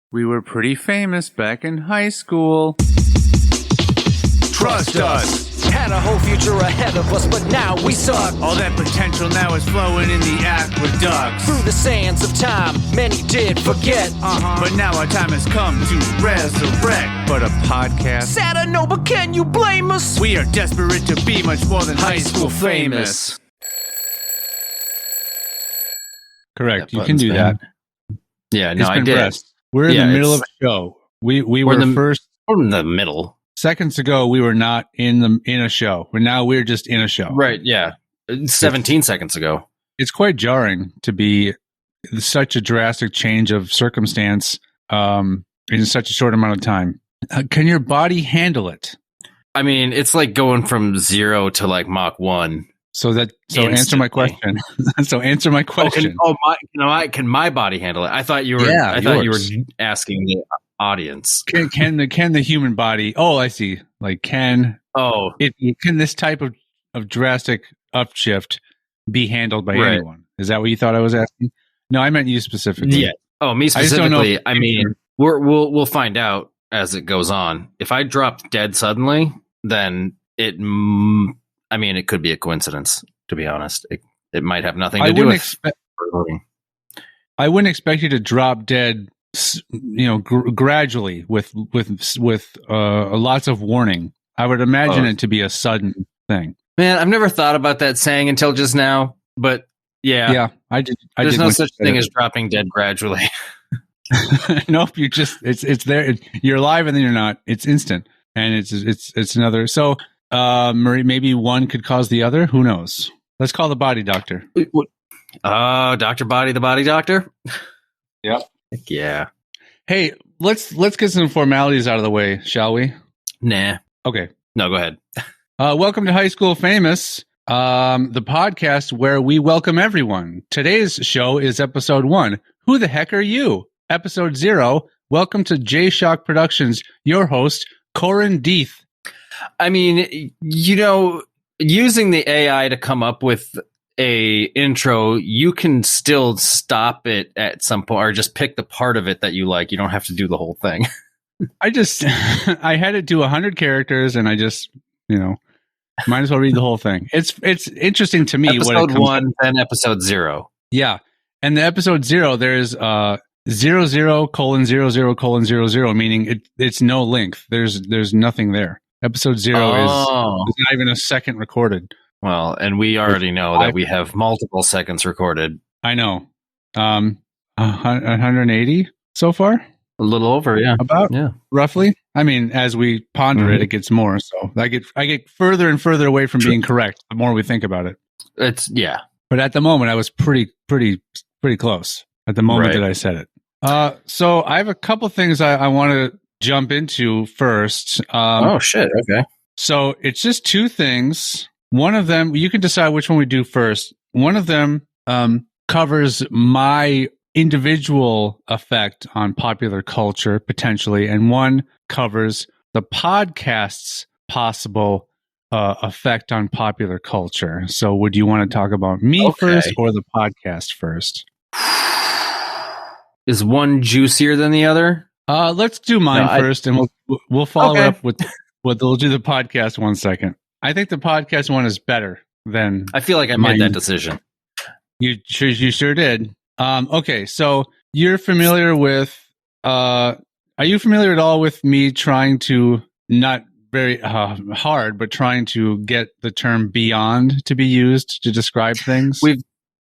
We were pretty famous back in high school. Trust us! Had a whole future ahead of us, but now we suck. All that potential now is flowing in the aqueducts. Through the sands of time, many did forget. But now our time has come to resurrect. But a podcast? Sad I know, but can you blame us? We are desperate to be much more than high school famous. Correct. You can do that. Yeah, no, I did. Pressed. We're in the middle of a show. We were in the middle. Seconds ago, we were not in a show. We're just in a show. Right, yeah. 17 seconds ago. It's quite jarring to be such a drastic change of circumstance in such a short amount of time. Can your body handle it? I mean, it's like going from 0 to like Mach 1. So answer my question. Answer my question. Can my body handle it? I thought you were. I thought you were asking the audience. Can the human body? Oh, I see. Like can this type of drastic upshift be handled by anyone? Is that what you thought I was asking? No, I meant you specifically. Yeah. Oh, me specifically. I mean, we'll find out as it goes on. If I dropped dead suddenly, then it could be a coincidence. To be honest, it might have nothing to do with. I wouldn't expect you to drop dead, gradually with lots of warning. I would imagine it to be a sudden thing. Man, I've never thought about that saying until just now, but yeah, I did. There's no such thing as dropping dead gradually. Nope, it's there. You're alive and then you're not. It's instant, and it's another. So, Marie, maybe one could cause the other. Who knows? Let's call the body doctor. Dr. Body, the body doctor. Yep. Yeah. Hey, let's get some formalities out of the way, shall we? Nah. Okay. No, go ahead. Welcome to High School Famous, the podcast where we welcome everyone. Today's show is episode 1. Who the heck are you? Episode 0. Welcome to J-Shock Productions. Your host, Corin Deeth. I mean, using the AI to come up with a intro, you can still stop it at some point or just pick the part of it that you like. You don't have to do the whole thing. I had it do 100 characters and I just, might as well read the whole thing. It's interesting to me. Episode 1, then episode 0. Yeah. And the episode 0, there's 00:00:00, meaning it's no length. There's nothing there. Episode 0 is not even a second recorded. Well, and we already know that we have multiple seconds recorded. I know. 180 so far? A little over, yeah. Roughly. I mean, as we ponder it gets more. So I get further and further away from being correct the more we think about it. But at the moment, I was pretty close at the moment that I said it. So I have a couple things I want to jump into first. Oh, shit. Okay. So it's just 2 things. One of them, you can decide which one we do first. One of them covers my individual effect on popular culture, potentially, and one covers the podcast's possible effect on popular culture. So would you want to talk about me first or the podcast first? Is one juicier than the other? Let's do mine first, and we'll follow up with we'll do the podcast one second. I think the podcast one is better than. I feel like I made that decision. You sure did. Okay, so you're familiar with. Are you familiar at all with me trying to not very hard, but trying to get the term "beyond" to be used to describe things?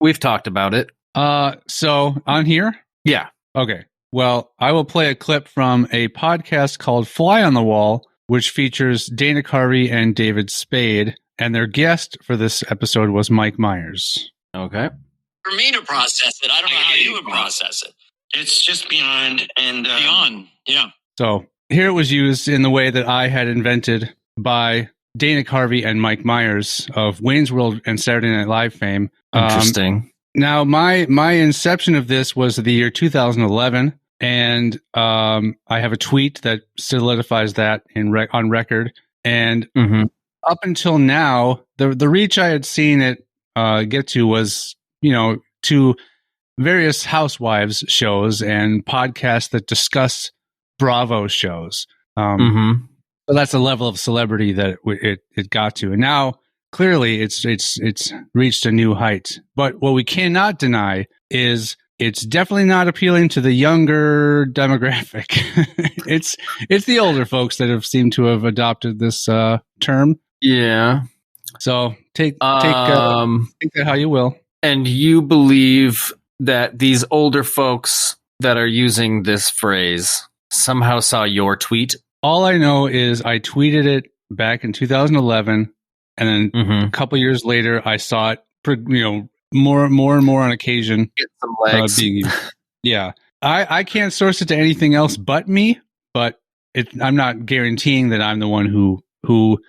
We've talked about it. So on here, yeah. Okay. Well, I will play a clip from a podcast called "Fly on the Wall," which features Dana Carvey and David Spade, and their guest for this episode was Mike Myers. Okay. For me to process it, I don't know how you would process it. It's just beyond and beyond, yeah. So here it was used in the way that I had invented by Dana Carvey and Mike Myers of Wayne's World and Saturday Night Live fame. Interesting. Now, my inception of this was the year 2011. And I have a tweet that solidifies that on record. And up until now, the reach I had seen it get to was, to various housewives shows and podcasts that discuss Bravo shows. So that's a level of celebrity that it got to, and now clearly it's reached a new height. But what we cannot deny is it's definitely not appealing to the younger demographic. it's the older folks that have seemed to have adopted this term. Yeah. So take that how you will. And you believe that these older folks that are using this phrase somehow saw your tweet? All I know is I tweeted it back in 2011, and then a couple years later, I saw it, more and more on occasion. Get some legs. Being used. Yeah, I can't source it to anything else but me, but I'm not guaranteeing that I'm the one who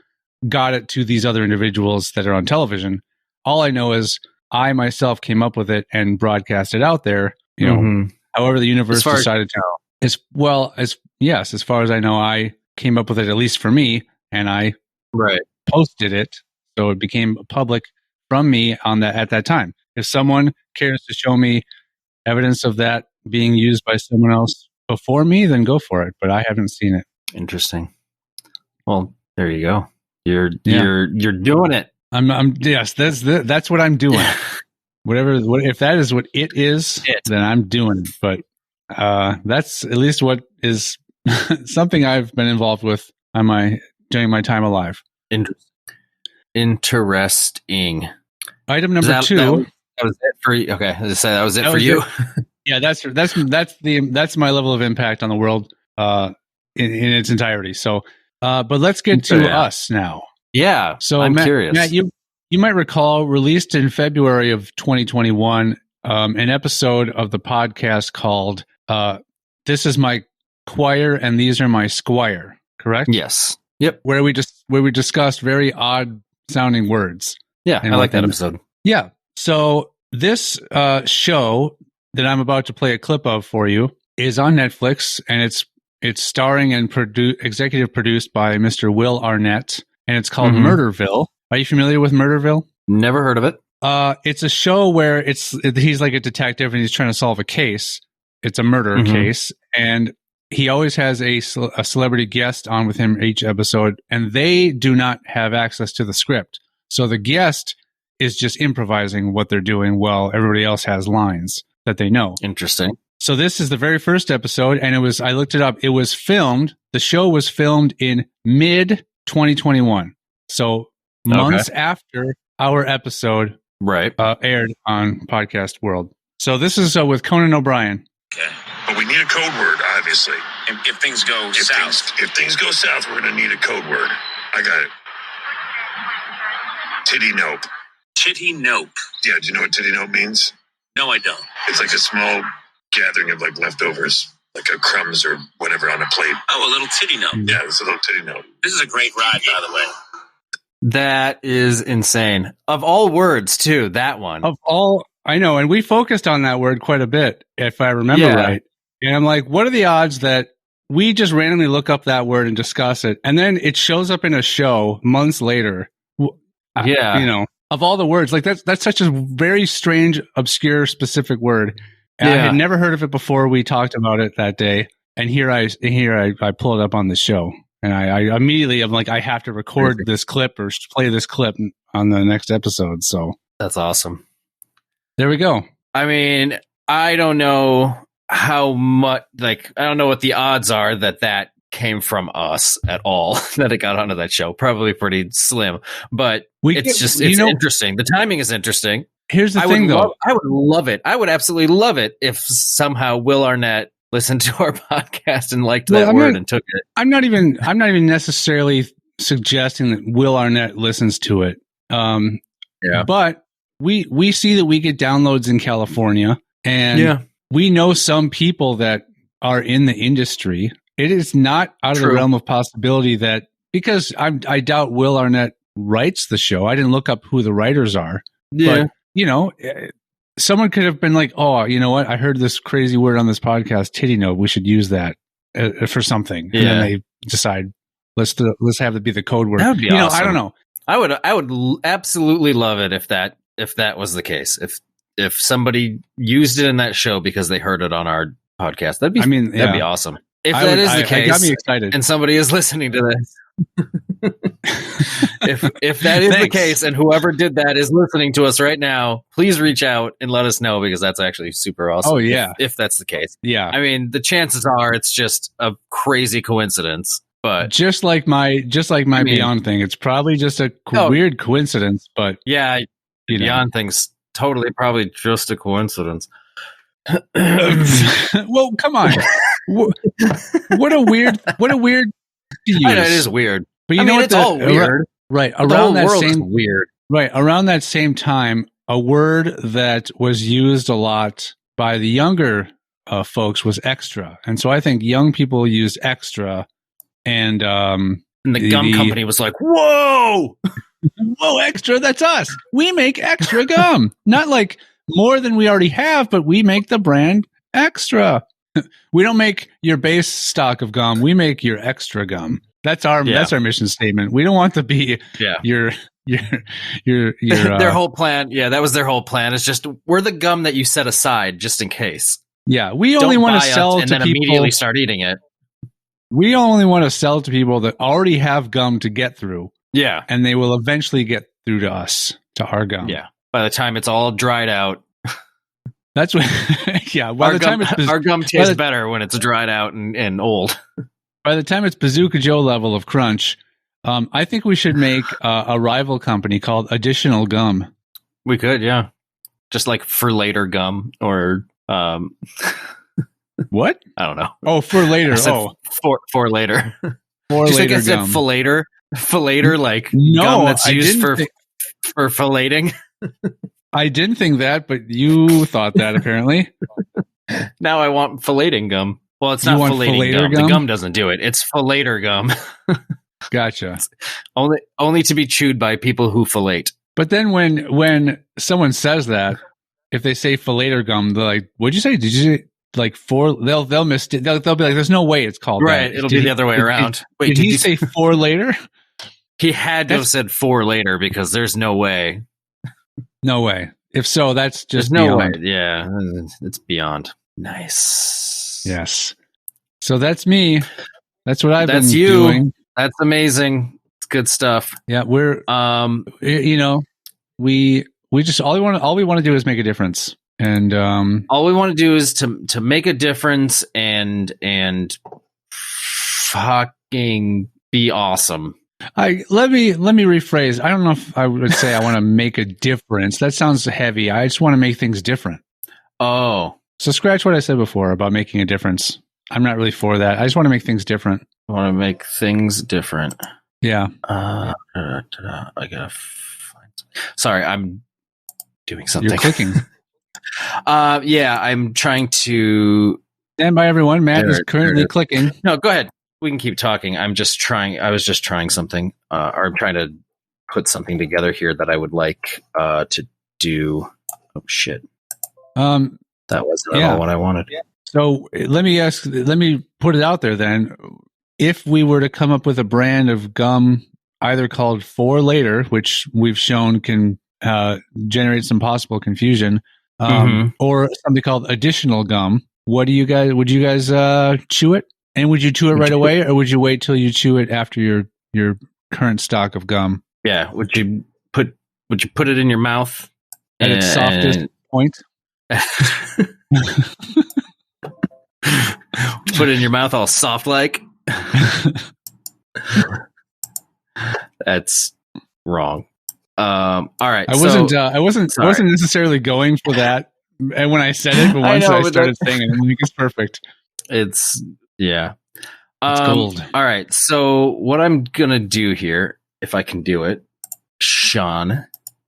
got it to these other individuals that are on television. All I know is I myself came up with it and broadcast it out there. However the universe decided to. As far as I know, I came up with it, at least for me, and I posted it, so it became public from me at that time. If someone cares to show me evidence of that being used by someone else before me, then go for it. But I haven't seen it. Interesting. Well, there you go. You're doing it. Yes, that's what I'm doing. If that is what it is, then I'm doing it. But that's at least what is something I've been involved with during my time alive. Interesting. Item number 2. That was it for you. Okay, that was it for you. Yeah, that's my level of impact on the world in its entirety. So, but let's get to us now. Yeah. So I'm curious. Matt, you might recall, released in February of 2021, an episode of the podcast called "This Is My Choir and These Are My Squire." Correct? Yes. Yep. Where we discussed very odd sounding words. Yeah, I like that episode. Yeah. So this show that I'm about to play a clip of for you is on Netflix, and it's starring and executive produced by Mr. Will Arnett, and it's called Murderville. Are you familiar with Murderville? Never heard of it. It's a show where he's like a detective and he's trying to solve a case. It's a murder case, and he always has a celebrity guest on with him each episode, and they do not have access to the script. So the guest is just improvising what they're doing while everybody else has lines that they know. Interesting. So this is the very first episode, and I looked it up. The show was filmed in mid 2021. So months after our episode aired on Podcast World. So this is with Conan O'Brien. Okay. But we need a code word, obviously. If things go south. If things go south, we're going to need a code word. I got it. Tittynope. Tittynope. Yeah, do you know what tittynope means? No, I don't. It's like a small gathering of like leftovers, like a crumbs or whatever on a plate. Oh, a little tittynope. Yeah, it's a little tittynope. This is a great ride, by the way. That is insane. Of all words, too, that one. Of all, I know, and we focused on that word quite a bit, if I remember right. And I'm like, what are the odds that we just randomly look up that word and discuss it, and then it shows up in a show months later? Yeah, of all the words, like that's such a very strange, obscure, specific word. And I had never heard of it before we talked about it that day, and here I pull it up on the show, and I immediately I'm like, I have to record this clip or play this clip on the next episode. So that's awesome. There we go. I mean, I don't know how much, I don't know what the odds are that came from us at all, that it got onto that show. Probably pretty slim, but it's interesting. The timing is interesting. Here's the thing, though. I would love it. I would absolutely love it if somehow Will Arnett listened to our podcast and liked that word and took it. I'm not even necessarily suggesting that Will Arnett listens to it. But we see that we get downloads in California, and we know some people that are in the industry. It is not out of the realm of possibility that, because I doubt Will Arnett writes the show. I didn't look up who the writers are. Yeah. But, someone could have been like, oh, you know what? I heard this crazy word on this podcast, tittynope. We should use that for something. Yeah. And then they decide, let's have it be the code word. That would be awesome. I don't know. I would absolutely love it if that was the case. if somebody used it in that show because they heard it on our podcast, that'd be awesome. If that is the case, it got me excited. And somebody is listening to this, if that is the case, and whoever did that is listening to us right now, please reach out and let us know, because that's actually super awesome. Oh yeah, if that's the case. Yeah, I mean, the chances are it's just a crazy coincidence, but just like my Beyond thing, it's probably just a weird coincidence. But yeah, Beyond thing's totally probably just a coincidence. Well, come on. What a weird use. I know, it is weird, but you know what? It's all weird, right? The whole world is weird, right? Around that same time, a word that was used a lot by the younger folks was extra, and so I think young people used extra, and the gum company was like, "Whoa, whoa, extra! That's us. We make extra gum, not like more than we already have, but we make the brand extra." We don't make your base stock of gum. We make your extra gum. That's our mission statement. We don't want to be your their whole plan. Yeah, that was their whole plan. It's just we're the gum that you set aside just in case. Yeah, we only want to sell to and then people, immediately start eating it. We only want to sell to people that already have gum to get through. Yeah, and they will eventually get through to us, to our gum. Yeah, by the time it's all dried out. That's what. Yeah, by our gum tastes better when it's dried out and old. By the time it's Bazooka Joe level of crunch, I think we should make a rival company called Additional Gum. We could, yeah, just like for later gum or what? I don't know. Oh, for later. For later. For just later like I said, gum. Fillator, like no, gum that's used for filleting. I didn't think that, but you thought that apparently. Now I want filleting gum. Well, it's not filleting gum. The gum doesn't do it. It's fillator gum. Gotcha. Only to be chewed by people who fillet. But then when someone says that, if they say fillator gum, they're like, "What'd you say? Did you say like four?" They'll miss it. They'll be like, "There's no way it's called right." That. It'll be the other way around. Wait, did he say four later? He had to have said four later because there's no way. No way. If so, that's just no beyond. way. Yeah, it's beyond. Nice. Yes. So that's me. That's what I've been you. doing. That's amazing. It's good stuff. Yeah, we're we just all we want to do is make a difference. And all we want to do is to make a difference and fucking be awesome. Let me rephrase. I don't know if I would say I want to make a difference. That sounds heavy. I just want to make things different. Oh. So scratch what I said before about making a difference. I'm not really for that. I just want to make things different. I want to make things different. Yeah. I gotta find. Sorry, I'm doing something. You're clicking. Yeah, I'm trying to. Stand by, everyone. Matt is currently clicking. No, go ahead. We can keep talking. I was just trying something, or I'm trying to put something together here that I would like to do. Oh shit! That wasn't at all what I wanted. Yeah. So let me put it out there then. If we were to come up with a brand of gum, either called For Later, which we've shown can generate some possible confusion, or something called Additional Gum, would you guys chew it? And would you chew it right away, or would you wait till you chew it after your current stock of gum? Yeah. Would you put it in your mouth at its softest point? Put it in your mouth all soft like? That's wrong. All right. I wasn't necessarily going for that, and when I said it, but once I started saying it, I think it's perfect. It's yeah. It's gold. All right. So what I'm gonna do here, if I can do it, Sean, I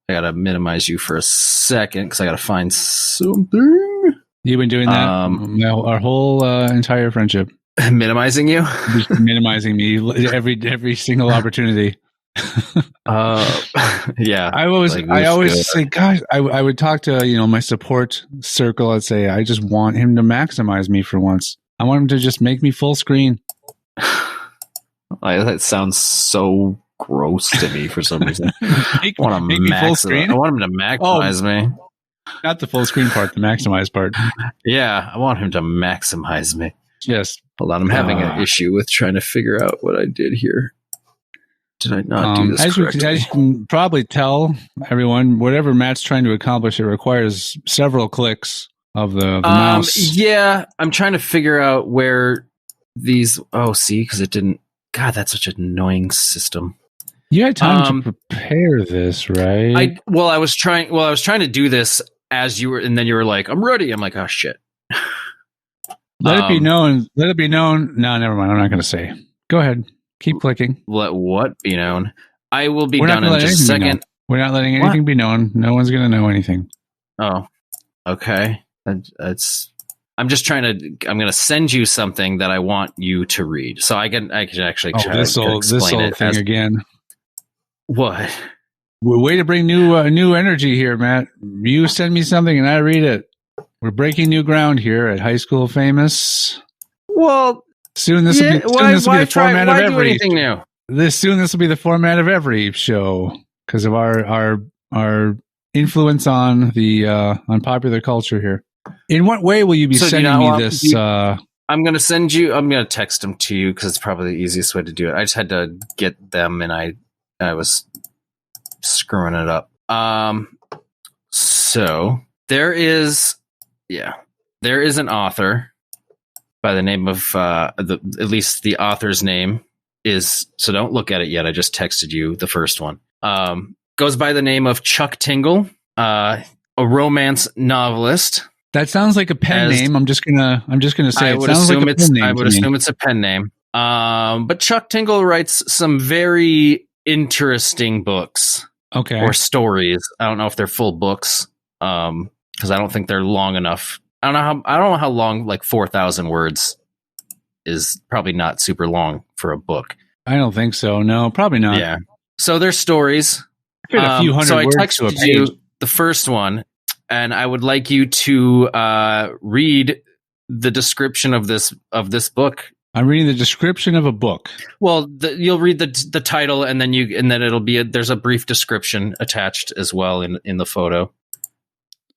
gotta minimize you for a second because I gotta find something. You've been doing that our whole entire friendship. Minimizing you? Just minimizing me every single opportunity. Yeah. I always say, gosh, I would talk to my support circle. I'd say, I just want him to maximize me for once. I want him to just make me full screen. That sounds so gross to me for some reason. Make me full screen? I want him to maximize me. Not the full screen part, the maximize part. Yeah, I want him to maximize me. Yes. Hold on, I'm having an issue with trying to figure out what I did here. Did I not do this correctly? As you can probably tell, everyone, whatever Matt's trying to accomplish, it requires several clicks of the mouse. Yeah, I'm trying to figure out where these... Oh, see, because it didn't... God, that's such an annoying system. You had time to prepare this, right? I was trying to do this as you were, and then you were like, I'm ready. I'm like, oh, shit. Let it be known. Let it be known. No, never mind. I'm not going to say. Go ahead. Keep clicking. Let what be known? I will be done in just a second. We're not letting anything be known. No one's going to know anything. Oh, okay. I'm just trying to. I'm going to send you something that I want you to read, so I can actually try this old thing again. What? Way to bring new energy here, Matt. You send me something and I read it. We're breaking new ground here at High School Famous. Well, soon this will be the format of every. Anything new? This will be the format of every show because of our influence on the on popular culture here. In what way will you be sending me this? I'm going to send you. I'm going to text them to you because it's probably the easiest way to do it. I just had to get them, and I was screwing it up. So there is an author by the name of at least the author's name is, so don't look at it yet. I just texted you the first one. Goes by the name of Chuck Tingle, a romance novelist. That sounds like a pen name. I'm just gonna say I would assume it's a pen name. But Chuck Tingle writes some very interesting books. Okay. Or stories. I don't know if they're full books. Because I don't think they're long enough. I don't know how long, like 4,000 words is probably not super long for a book. I don't think so. No, probably not. Yeah. So they're stories. A few hundred so I words texted to a page. you the first one, and I would like you to read the description of this book. I'm reading the description of a book. Well, you'll read the title, and then it'll be there's a brief description attached as well in the photo.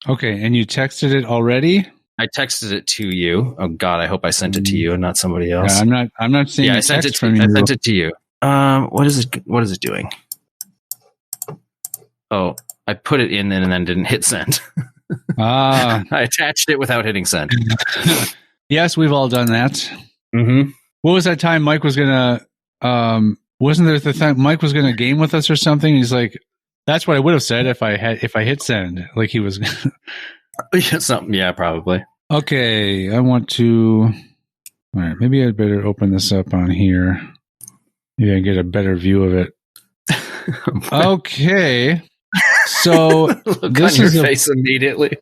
Okay, and you texted it already? I texted it to you. Oh God, I hope I sent it to you and not somebody else. Yeah, I'm not seeing. Yeah, I sent it to you. What is it doing? Oh, I put it in and then didn't hit send. I attached it without hitting send. Yes, we've all done that. Mm-hmm. What was that time Mike was gonna? Wasn't there the time Mike was gonna game with us or something? He's like, that's what I would have said if I hit send. Like he was. Something, yeah, probably. Okay, I want to. All right, maybe I'd better open this up on here. Maybe I get a better view of it. Okay, so this is your face immediately.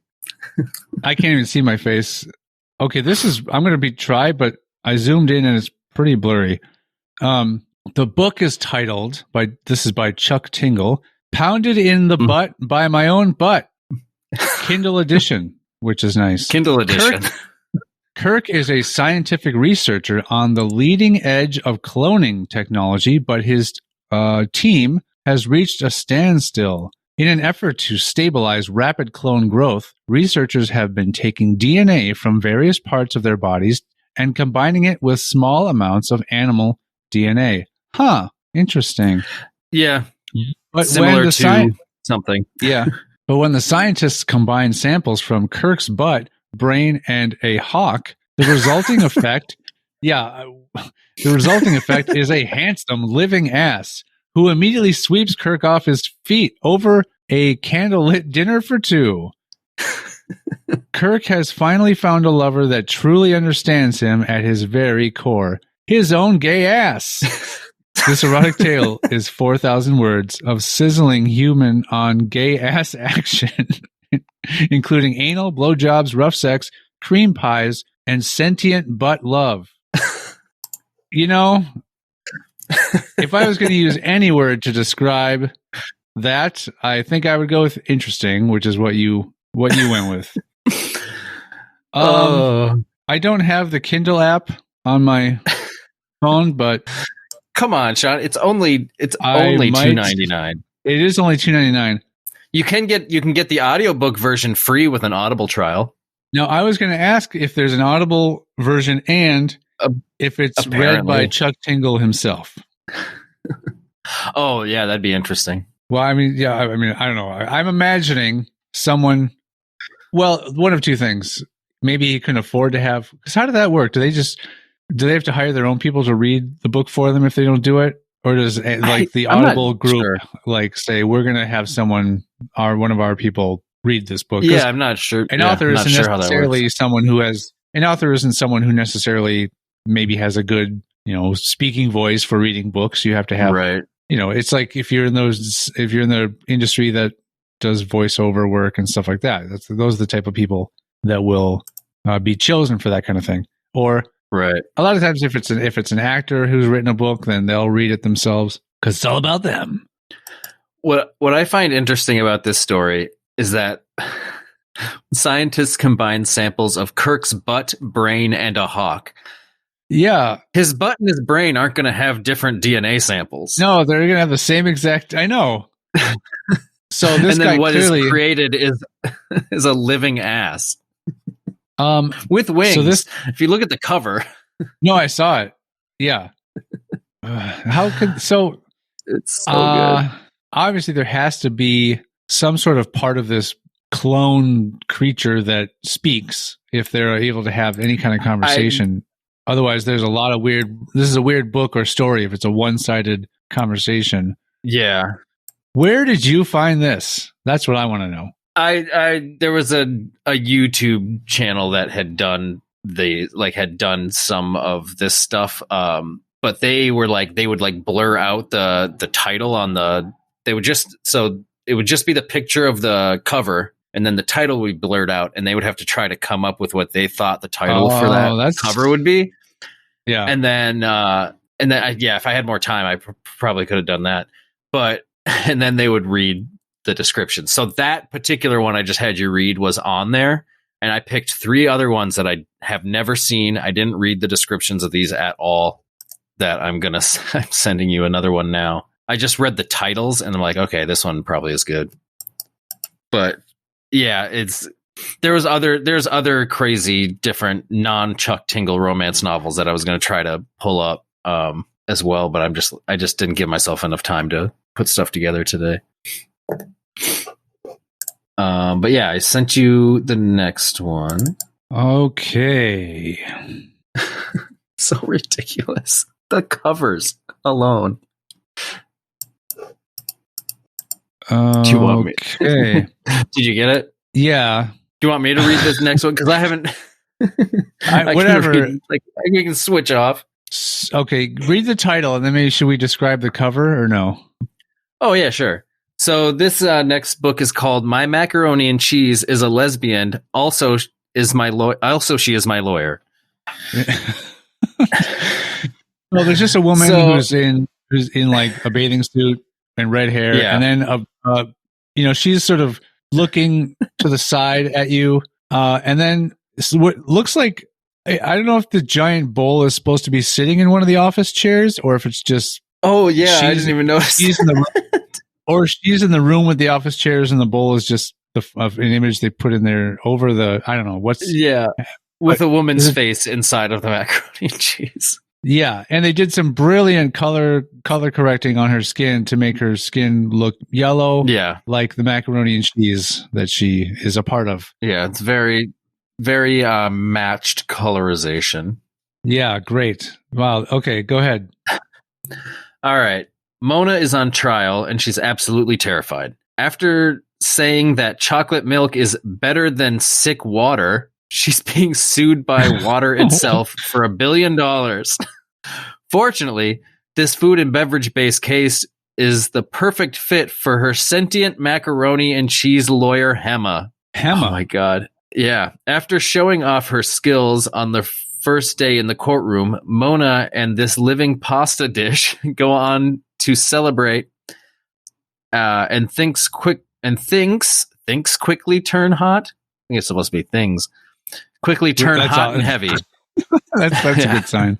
I can't even see my face. Okay, I'm going to try, but I zoomed in and it's pretty blurry. The book is titled this is by Chuck Tingle, "Pounded in the Butt by My Own Butt." Kindle edition, which is nice. Kindle edition. Kirk is a scientific researcher on the leading edge of cloning technology, but his team has reached a standstill. In an effort to stabilize rapid clone growth, researchers have been taking DNA from various parts of their bodies and combining it with small amounts of animal DNA. Huh. Interesting. Yeah. But similar to something. Yeah. But when the scientists combine samples from Kirk's butt, brain, and a hawk, the resulting effect, is a handsome living ass who immediately sweeps Kirk off his feet over a candlelit dinner for two. Kirk has finally found a lover that truly understands him at his very core. His own gay ass. This erotic tale is 4,000 words of sizzling human on gay ass action, including anal, blowjobs, rough sex, cream pies, and sentient butt love. You know, if I was going to use any word to describe that, I think I would go with interesting, which is what you went with. I don't have the Kindle app on my phone, but come on, Sean, it's only $2.99. It is only $2.99. You can get the audiobook version free with an Audible trial. Now, I was going to ask if there's an Audible version and if it's read by Chuck Tingle himself. Oh, yeah, that'd be interesting. Well, I mean, I don't know. I'm imagining someone, well, one of two things. Maybe he couldn't afford to have, because how did that work? Do they have to hire their own people to read the book for them if they don't do it? Or does the Audible group say, we're going to have one of our people read this book? Yeah, I'm not sure. An author isn't necessarily someone who necessarily maybe has a good, speaking voice for reading books. You have to have, right. It's like if you're in the industry that does voiceover work and stuff like that, those are the type of people that will be chosen for that kind of thing. Or right. A lot of times, if it's an actor who's written a book, then they'll read it themselves because it's all about them. What I find interesting about this story is that scientists combine samples of Kirk's butt, brain, and a hawk. Yeah, his butt and his brain aren't going to have different DNA samples. No, they're going to have the same exact. I know. So this and then guy what clearly is created is a living ass. With wings. So if you look at the cover. No, I saw it. Yeah. It's so good. Obviously, there has to be some sort of part of this clone creature that speaks if they're able to have any kind of conversation. Otherwise, there's a lot of weird. This is a weird book or story if it's a one-sided conversation. Yeah. Where did you find this? That's what I want to know. There was a YouTube channel that had done some of this stuff. But they would blur out the title on it would just be the picture of the cover, and then the title would be blurred out, and they would have to try to come up with what they thought the title for that cover would be. Yeah. And then if I had more time, I probably could have done that. And then they would read the description. So that particular one I just had you read was on there. And I picked 3 other ones that I have never seen. I didn't read the descriptions of these at all. That I'm sending you another one now. I just read the titles and I'm like, okay, this one probably is good. But yeah, there's other crazy different non-Chuck Tingle romance novels that I was going to try to pull up as well, but I just didn't give myself enough time to put stuff together today. But yeah, I sent you the next one. Okay. So ridiculous. The covers alone. Do you want me? Okay. Did you get it? Yeah. Do you want me to read this next one? Because I haven't. Whatever. I can switch off. Okay, read the title, and then maybe should we describe the cover or no? Oh yeah, sure. So this next book is called "My Macaroni and Cheese is a Lesbian." Also, she is my lawyer. Well, there's just a woman who's in like a bathing suit and red hair, and then she's sort of looking to the side at you, and then what looks like I don't know if the giant bowl is supposed to be sitting in one of the office chairs or if it's just. Oh yeah, I didn't even notice. She's in the room, or she's in the room with the office chairs, and the bowl is just an image they put in there over the. I don't know what's. Yeah, with a woman's face inside of the macaroni and cheese. Yeah, and they did some brilliant color correcting on her skin to make her skin look yellow. Yeah, like the macaroni and cheese that she is a part of. Yeah, it's very, very matched colorization. Yeah, great. Wow. Okay, go ahead. All right. Mona is on trial, and she's absolutely terrified. After saying that chocolate milk is better than sick water, she's being sued by water itself for $1 billion. Fortunately, this food and beverage-based case is the perfect fit for her sentient macaroni and cheese lawyer, Hema. Hema? Oh, my God. Yeah. After showing off her skills on the first day in the courtroom, Mona and this living pasta dish go on to celebrate and things quickly turn hot. I think it's supposed to be things. Quickly turn hot and heavy. That's a good sign.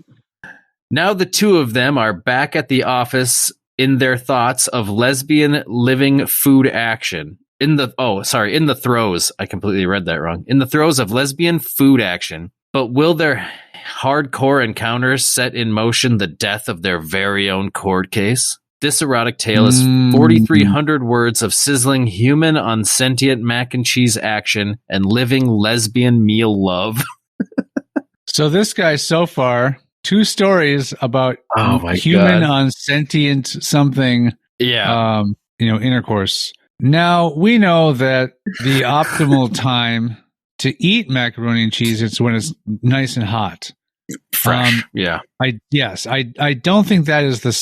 Now the two of them are back at the office in their thoughts of lesbian living food action. in the throes. I completely read that wrong. In the throes of lesbian food action, but will their hardcore encounters set in motion the death of their very own court case? This erotic tale is 4,300 words of sizzling human unsentient mac and cheese action and living lesbian meal love. So this guy so far, 2 stories about human unsentient something. Yeah. Intercourse. Now we know that the optimal time to eat macaroni and cheese is when it's nice and hot. Fresh. Yeah. I don't think that is the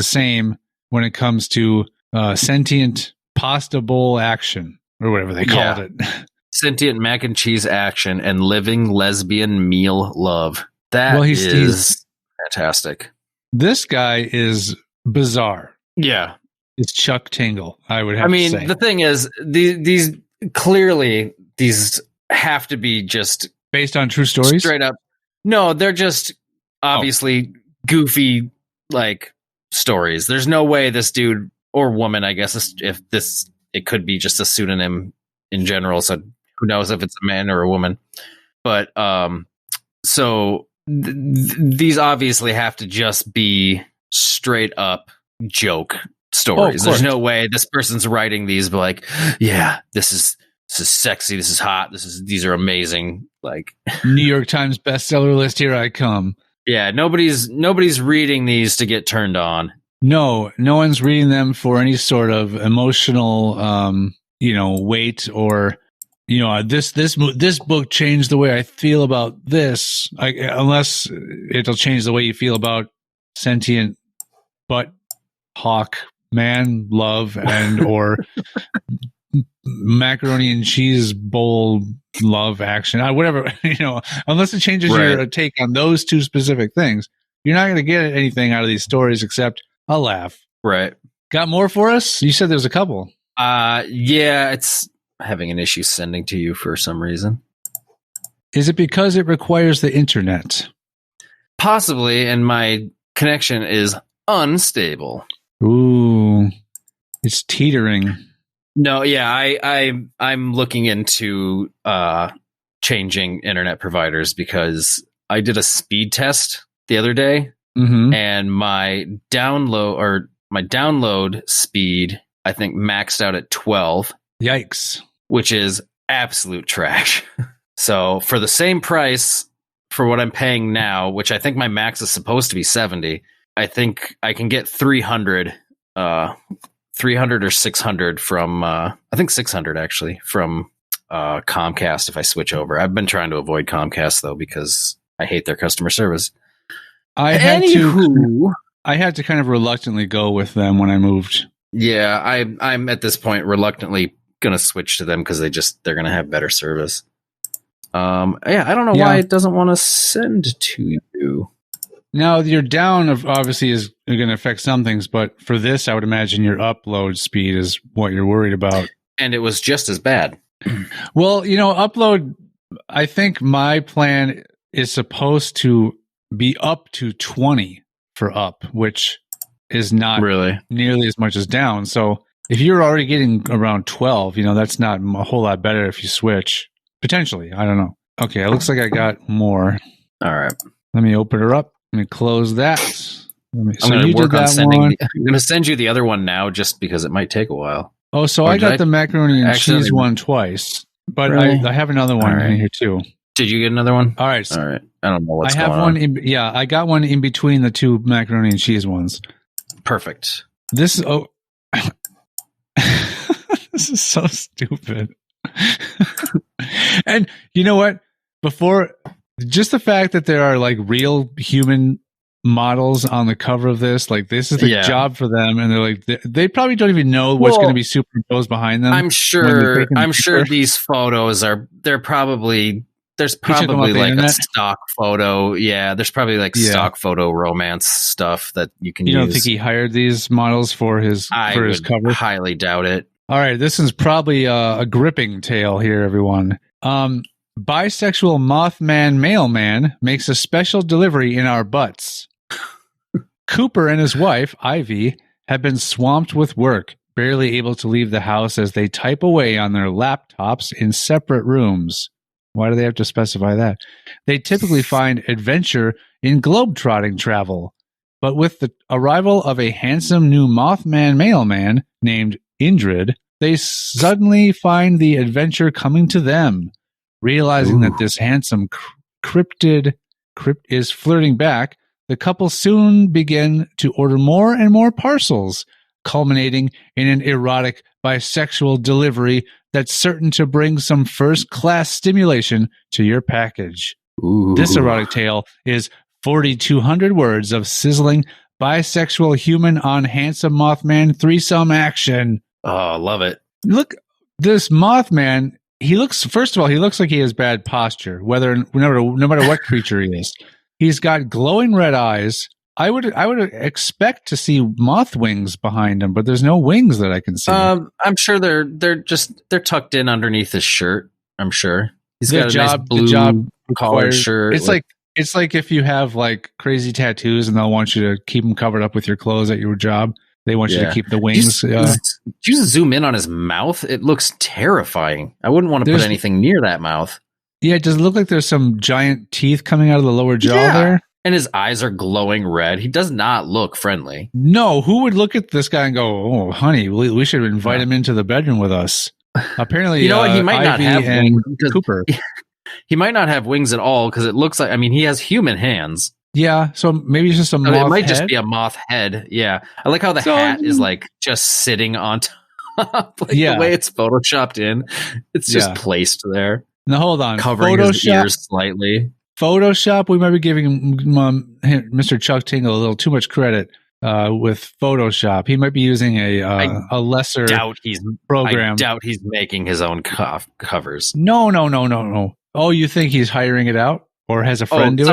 same when it comes to sentient pasta bowl action or whatever they called it. Sentient mac and cheese action and living lesbian meal love. That is fantastic. This guy is bizarre. Yeah. It's Chuck Tingle, I would have to say. The thing is, these clearly have to be just based on true stories? Straight up. No, they're just obviously goofy, like, stories. There's no way this dude or woman, I guess, it could be just a pseudonym in general, so who knows if it's a man or a woman. But so these obviously have to just be straight up joke stories. There's no way this person's writing these, but like, yeah, this is sexy, this is hot, these are amazing. Like New York Times bestseller list, here I come. Yeah, nobody's reading these to get turned on. No one's reading them for any sort of emotional, weight or, this book changed the way I feel about this. Unless it'll change the way you feel about sentient butt hawk man love and or macaroni and cheese bowl love action, whatever, unless it changes your take on those 2 specific things, you're not going to get anything out of these stories except a laugh. Right. Got more for us? You said there's a couple. Yeah, it's having an issue sending to you for some reason. Is it because it requires the internet? Possibly, and my connection is unstable. Ooh, it's teetering. No, yeah, I'm looking into changing internet providers because I did a speed test the other day, and my download speed I think maxed out at 12. Yikes! Which is absolute trash. So for the same price for what I'm paying now, which I think my max is supposed to be 70, I think I can get 300 or 600 from, I think 600 actually, from Comcast if I switch over. I've been trying to avoid Comcast though because I hate their customer service. I had to kind of reluctantly go with them when I moved. Yeah, I'm at this point reluctantly going to switch to them because they're going to have better service. I don't know why it doesn't want to send to you. Now, your down obviously is going to affect some things, but for this, I would imagine your upload speed is what you're worried about. And it was just as bad. Well, upload, I think my plan is supposed to be up to 20 for up, which is not really nearly as much as down. So if you're already getting around 12, that's not a whole lot better if you switch. Potentially. I don't know. Okay, it looks like I got more. All right. Let me open her up. Let me close that. I'm going to work on sending. I'm going to send you the other one now, just because it might take a while. Oh, so I got the macaroni and cheese one twice, but really? I have another one in here too. Did you get another one? All right. All right. I don't know what's going on. I got one in between the 2 macaroni and cheese ones. Perfect. This is so stupid. And you know what? Just the fact that there are like real human models on the cover of this, like this is the job for them, and they're like they probably don't even know what's going to be superimposed behind them. I'm sure these photos there's probably like a stock photo. Yeah, there's probably like stock photo romance stuff that you can use. You don't think he hired these models for his cover? Highly doubt it. All right, this is probably a gripping tale here, everyone. Bisexual Mothman mailman makes a special delivery in our butts. Cooper and his wife, Ivy, have been swamped with work, barely able to leave the house as they type away on their laptops in separate rooms. Why do they have to specify that? They typically find adventure in globetrotting travel. But with the arrival of a handsome new Mothman mailman named Indrid, they suddenly find the adventure coming to them. Realizing that this handsome cryptid is flirting back, the couple soon begin to order more and more parcels, culminating in an erotic bisexual delivery that's certain to bring some first-class stimulation to your package. Ooh. This erotic tale is 4,200 words of sizzling bisexual human on handsome Mothman threesome action. Oh, I love it. Look, this Mothman, first of all, he looks like he has bad posture, no matter what creature he is. He's got glowing red eyes. I would expect to see moth wings behind him, but there's no wings that I can see. I'm sure they're tucked in underneath his shirt. I'm sure he's got a nice blue collared shirt. It's like if you have like crazy tattoos and they'll want you to keep them covered up with your clothes at your job. They want you to keep the wings. Do you zoom in on his mouth? It looks terrifying. I wouldn't want to put anything near that mouth. Yeah, does it look like there's some giant teeth coming out of the lower jaw there? And his eyes are glowing red. He does not look friendly. No, who would look at this guy and go, "Oh, honey, we should invite him into the bedroom with us"? Apparently, you know what? He might not have wings. Cooper. He might not have wings at all because it looks like. I mean, he has human hands. Yeah, so maybe it's just a moth. It might head? just be a moth head. Yeah, I like how the hat is like just sitting on top. The way it's photoshopped in, it's just placed there. Now hold on, covering his ears slightly. Photoshop, we might be giving Mr. Chuck Tingle a little too much credit with Photoshop. He might be using a lesser program. I doubt he's making his own covers. No. Oh, you think he's hiring it out or has a friend do it?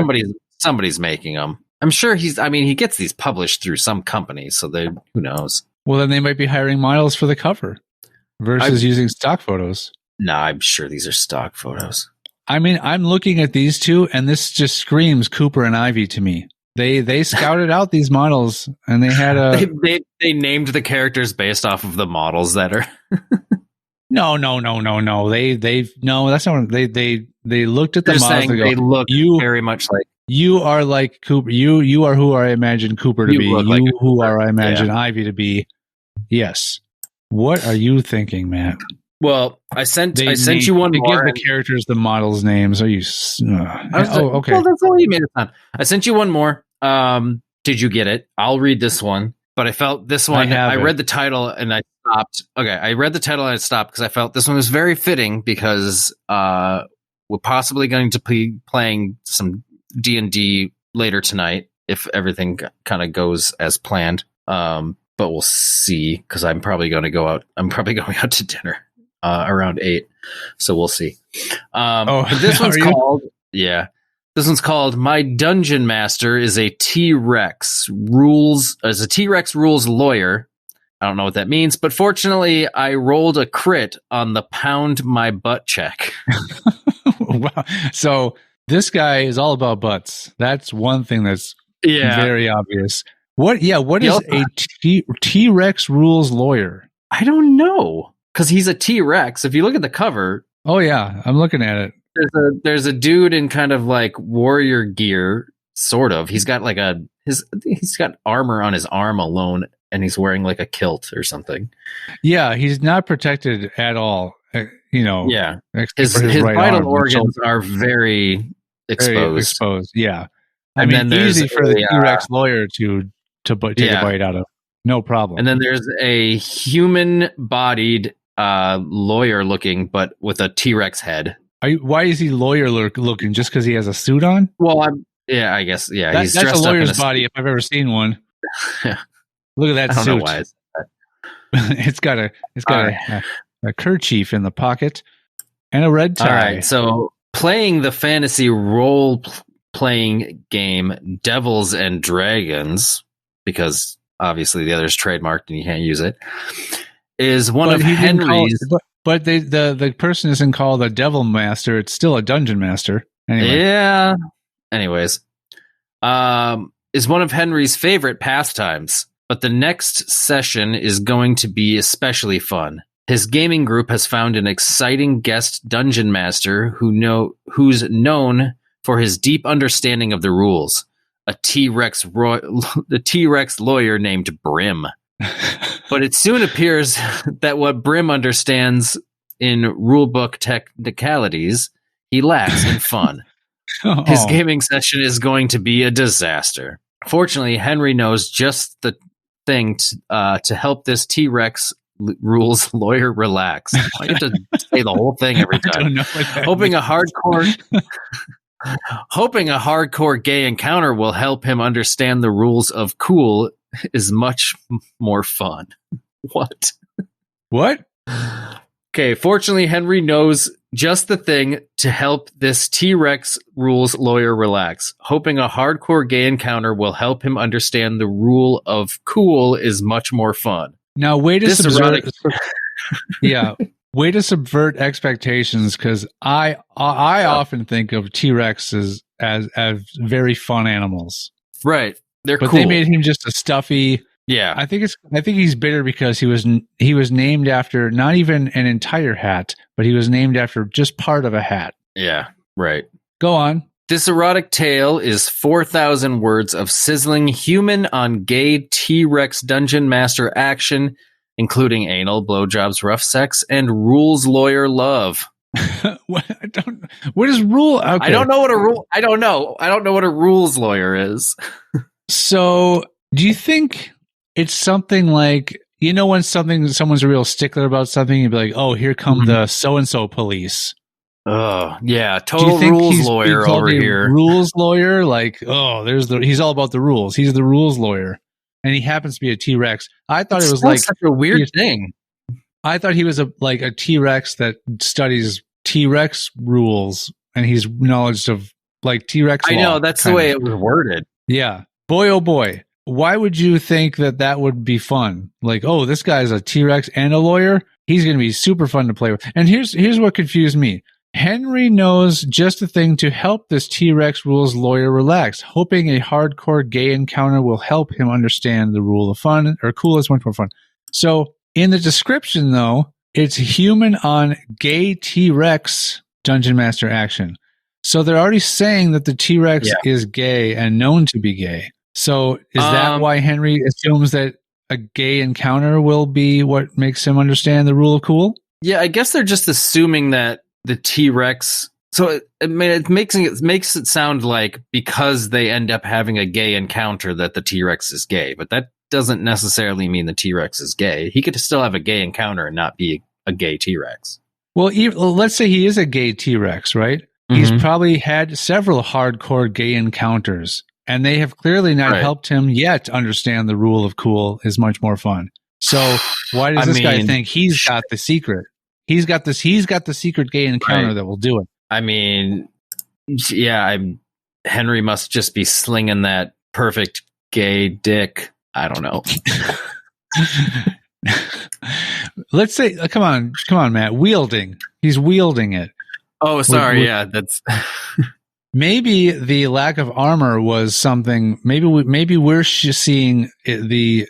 Somebody's making them. I'm sure he gets these published through some company, so who knows? Well, then they might be hiring models for the cover versus using stock photos. No, I'm sure these are stock photos. I mean, I'm looking at these two, and this just screams Cooper and Ivy to me. They scouted out these models, and they had they named the characters based off of the models that are. No. That's not what they looked at the models. They look very much like you are like Cooper. You are who I imagine Cooper to be. You who are I imagine Ivy to be. Yes. What are you thinking, Matt? Well, I sent you one more. Give the characters the models' names. Are you? Okay. Well, that's all you made it sound. I sent you one more. Did you get it? I'll read this one. But I felt this one. I read the title and I stopped. Okay, I read the title and I stopped because I felt this one was very fitting because we're possibly going to be playing some D&D later tonight if everything kind of goes as planned. But we'll see because I'm probably going to go out. I'm probably going out to dinner around 8, so we'll see. This one's called This one's called "My Dungeon Master is a T-Rex rules lawyer." I don't know what that means, but fortunately, I rolled a crit on the pound my butt check. Wow! So this guy is all about butts. That's one thing that's very obvious. What is a T-Rex rules lawyer? I don't know because he's a T-Rex. If you look at the cover, oh yeah, I'm looking at it. There's a dude in kind of like warrior gear, sort of. He's got he's got armor on his arm alone, and he's wearing like a kilt or something. Yeah, he's not protected at all. Yeah, his vital organs are very exposed. Yeah, I mean, easy for the T-Rex lawyer to take a bite out of. No problem. And then there's a human-bodied lawyer looking, but with a T-Rex head. Why is he lawyer looking? Just because he has a suit on? Well, I guess, yeah. That's a lawyer's body if I've ever seen one. Look at that suit. I don't know why it's that. it's got a kerchief in the pocket and a red tie. All right, so playing the fantasy role-playing game Devils and Dragons, because obviously the other's trademarked and you can't use it, is one of Henry's... But the person isn't called a devil master. It's still a dungeon master. Anyway. Yeah. Anyways, is one of Henry's favorite pastimes. but the next session is going to be especially fun. His gaming group has found an exciting guest dungeon master who's known for his deep understanding of the rules. The T-Rex lawyer named Brim. But it soon appears that what Brim understands in rulebook technicalities, he lacks in fun. His gaming session is going to be a disaster. Fortunately, Henry knows just the thing to help this T-Rex rules lawyer relax. I have to say the whole thing every time. Hoping a hardcore gay encounter will help him understand the rules of cool is much more fun. What? Okay, fortunately, Henry knows just the thing to help this T-Rex rules lawyer relax. Hoping a hardcore gay encounter will help him understand the rule of cool is much more fun. Now, way to subvert expectations, because I often think of T-Rexes as very fun animals. Right. But cool. They made him just a stuffy. Yeah. I think he's bitter because he was named after not even an entire hat, but he was named after just part of a hat. Yeah, right. Go on. This erotic tale is 4,000 words of sizzling human on gay T-Rex dungeon master action, including anal, blowjobs, rough sex, and rules lawyer love. What is rule? Okay. I don't know what a rule. I don't know what a rules lawyer is. So, do you think it's something like, when someone's a real stickler about something, you'd be like, "Oh, here come the so and so police." Oh, yeah, total rules lawyer over here. Rules lawyer, like, he's all about the rules. He's the rules lawyer, and he happens to be a T-Rex. I thought it was like such a weird thing. I thought he was a T-Rex that studies T-Rex rules, and he's knowledge of like T-Rex. I know that's the way it was worded. Yeah, boy, oh boy. Why would you think that would be fun? Like, oh, this guy's a T-Rex and a lawyer. He's going to be super fun to play with. And here's what confused me. Henry knows just the thing to help this T-Rex rules lawyer relax, hoping a hardcore gay encounter will help him understand the rule of fun, or cool is much more fun. So in the description, though, it's human on gay T-Rex dungeon master action. So they're already saying that the T-Rex is gay and known to be gay. So is that why Henry assumes that a gay encounter will be what makes him understand the rule of cool? Yeah, I guess they're just assuming that the T-Rex. So it makes it sound like because they end up having a gay encounter that the T-Rex is gay, but that doesn't necessarily mean the T-Rex is gay. He could still have a gay encounter and not be a gay T-Rex. Well, let's say he is a gay T-Rex, right? Mm-hmm. He's probably had several hardcore gay encounters, and they have clearly not helped him yet understand the rule of cool is much more fun. So why does this guy think he's got the secret? He's got the secret gay encounter that will do it. I mean, yeah, Henry must just be slinging that perfect gay dick. I don't know. Let's say, come on, Matt. Wielding. He's wielding it. Oh, sorry. Yeah, that's. Maybe the lack of armor was something. Maybe we're seeing things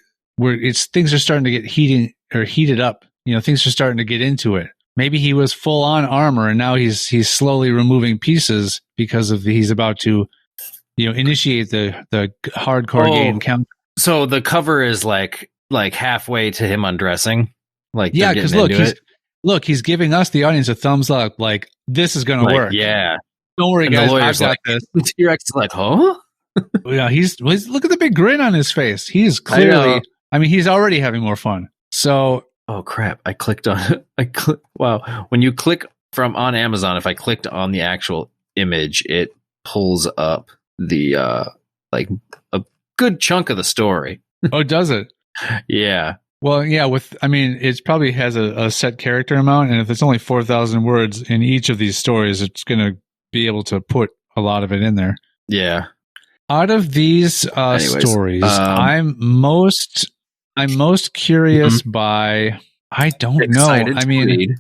are starting to get heated up. Things are starting to get into it. Maybe he was full on armor, and now he's slowly removing pieces because he's about to, initiate the hardcore gay encounter. So the cover is like halfway to him undressing. Like, yeah, because look, he's giving us the audience a thumbs up. Like, this is going to work. Yeah. Don't worry, guys. I've got this. The T-Rex is like, huh? Yeah, he's look at the big grin on his face. He's clearly. I mean, he's already having more fun. So. Oh crap! I clicked on. Wow. When you click on Amazon, if I clicked on the actual image, it pulls up the a good chunk of the story. Oh, does it? Yeah. Well, yeah. It probably has a set character amount, and if it's only 4,000 words in each of these stories, it's going to be able to put a lot of it in there. Yeah. Out of these stories, I'm most curious by, I don't know. I mean,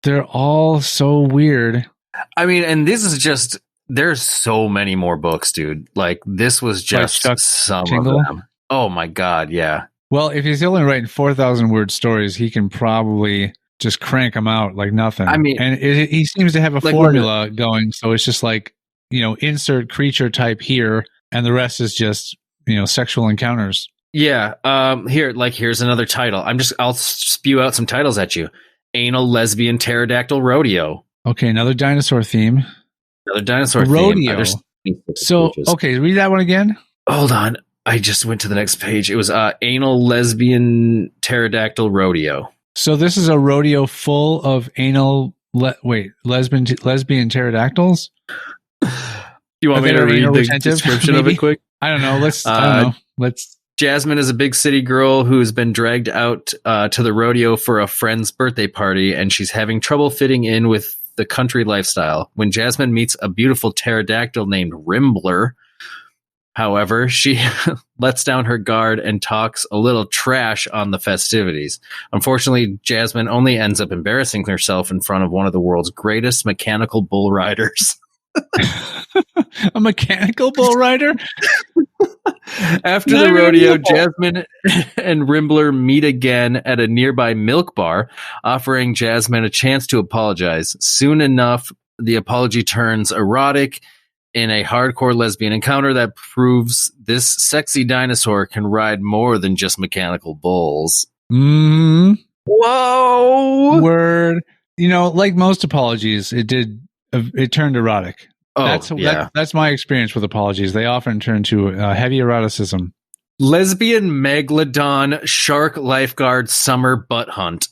they're all so weird. I mean, and this is just there's so many more books, dude. Like this was just Chuck some Tingle? of them. Oh my God. Yeah. Well, if he's only writing 4,000 word stories, he can probably just crank them out like nothing. I mean, and he seems to have a like, formula going. So it's just like, insert creature type here, and the rest is just, sexual encounters. Yeah. Here's another title. I'll spew out some titles at you. Anal Lesbian Pterodactyl Rodeo. Okay. Another dinosaur theme. Another dinosaur Rodeo. theme. So, okay. Read that one again. Hold on. I just went to the next page. It was Anal Lesbian Pterodactyl Rodeo. So this is a rodeo full of anal, lesbian pterodactyls? You want me to read the description of it quick? I don't know. Let's. Jasmine is a big city girl who has been dragged out to the rodeo for a friend's birthday party, and she's having trouble fitting in with the country lifestyle. When Jasmine meets a beautiful pterodactyl named Rimbler, however, she lets down her guard and talks a little trash on the festivities. Unfortunately, Jasmine only ends up embarrassing herself in front of one of the world's greatest mechanical bull riders. A mechanical bull rider? After the rodeo, Jasmine and Rimbler meet again at a nearby milk bar, offering Jasmine a chance to apologize. Soon enough, the apology turns erotic in a hardcore lesbian encounter that proves this sexy dinosaur can ride more than just mechanical bulls. Mm. Whoa! Word. Like most apologies, it turned erotic. Oh, that's my experience with apologies. They often turn to heavy eroticism. Lesbian megalodon shark lifeguard summer butt hunt.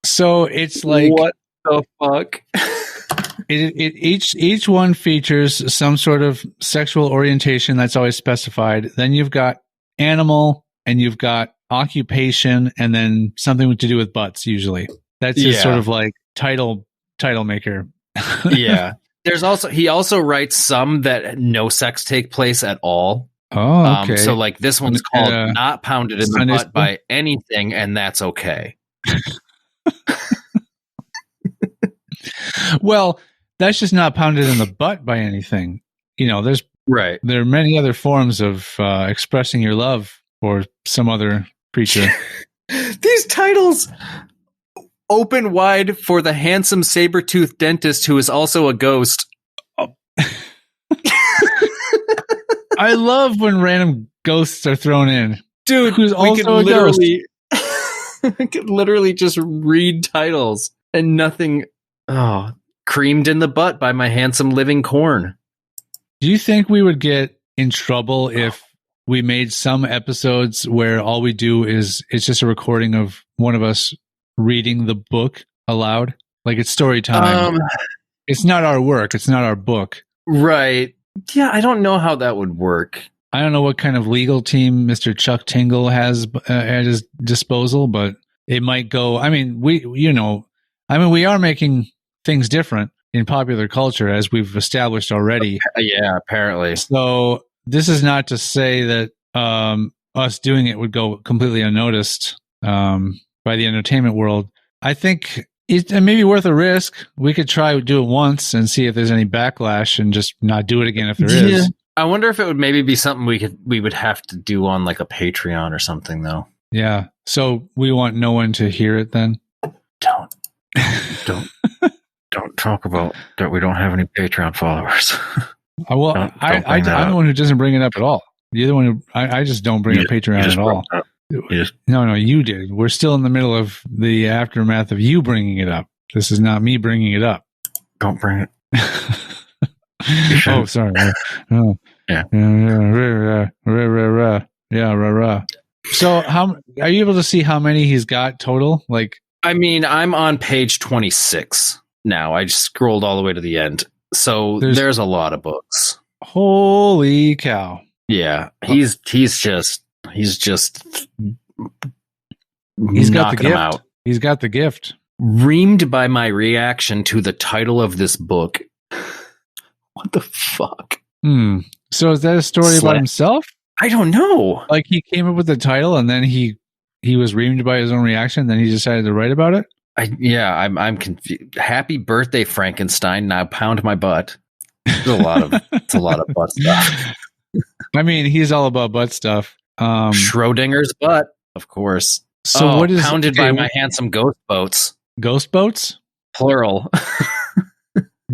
So it's like, what the fuck? Each one features some sort of sexual orientation that's always specified. Then you've got animal, and you've got occupation, and then something to do with butts. Usually, that's just sort of like title maker. Yeah. He also writes some that no sex take place at all. Oh, okay. So like this one's called Not Pounded in the Butt by Anything, and that's okay. Well, that's just not pounded in the butt by anything. There are many other forms of expressing your love for some other creature. These titles open wide for the handsome saber-toothed dentist who is also a ghost. I love when random ghosts are thrown in. Dude, who's also a ghost. We could literally just read titles and nothing. Oh, Creamed in the Butt by My Handsome Living Corn. Do you think we would get in trouble if we made some episodes where all we do is it's just a recording of one of us reading the book aloud? Like it's story time. It's not our work. It's not our book. Right. Yeah, I don't know how that would work. I don't know what kind of legal team Mr. Chuck Tingle has at his disposal, but it might go. I mean, we are making things different in popular culture, as we've established already. Yeah, apparently. So this is not to say that us doing it would go completely unnoticed by the entertainment world. I think it may be worth a risk. We could try to do it once and see if there's any backlash, and just not do it again if there is. I wonder if it would maybe be something we would have to do on like a Patreon or something, though. Yeah. So we want no one to hear it then? Don't talk about that. We don't have any Patreon followers. Well, I'm the one who doesn't bring it up at all. The other one who I just don't bring up Patreon at all. No, you did. We're still in the middle of the aftermath of you bringing it up. This is not me bringing it up. Don't bring it. Oh, sorry. Oh. Yeah. So, how are you able to see how many he's got total? Like, I mean, I'm on page 26 now. I just scrolled all the way to the end. So there's a lot of books. Holy cow. Yeah. He's just He's got the gift. Out. He's got the gift. Reamed by my reaction to the title of this book. What the fuck? So is that a story about himself? I don't know. Like he came up with the title and then he was reamed by his own reaction, then he decided to write about it? I'm confused. Happy birthday, Frankenstein. Now pound my butt. It's a lot of butt stuff. I mean, he's all about butt stuff. Schrodinger's butt, of course. So what is pounded by my handsome ghost boats? Ghost boats? Plural.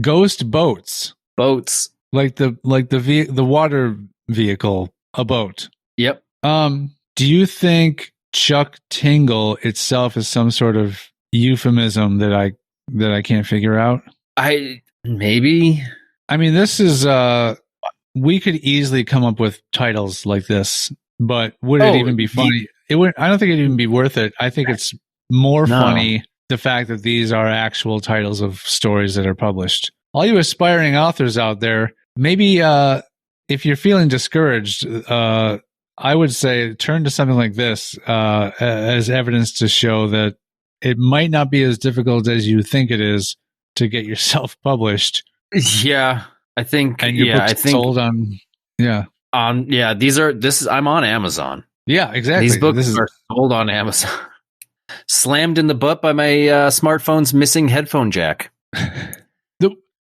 Ghost boats. Boats. Like the water vehicle, a boat. Yep. Do you think Chuck Tingle itself is some sort of euphemism that I can't figure out? Maybe. I mean, this is we could easily come up with titles like this, but would it even be funny? It would. I don't think it'd even be worth it. I think it's more funny the fact that these are actual titles of stories that are published. All you aspiring authors out there, maybe if you're feeling discouraged, I would say turn to something like this as evidence to show that it might not be as difficult as you think it is to get yourself published. Yeah, I think. And your books sold on. Yeah. I'm on Amazon. Yeah, exactly. These books are sold on Amazon. Slammed in the butt by my smartphone's missing headphone jack.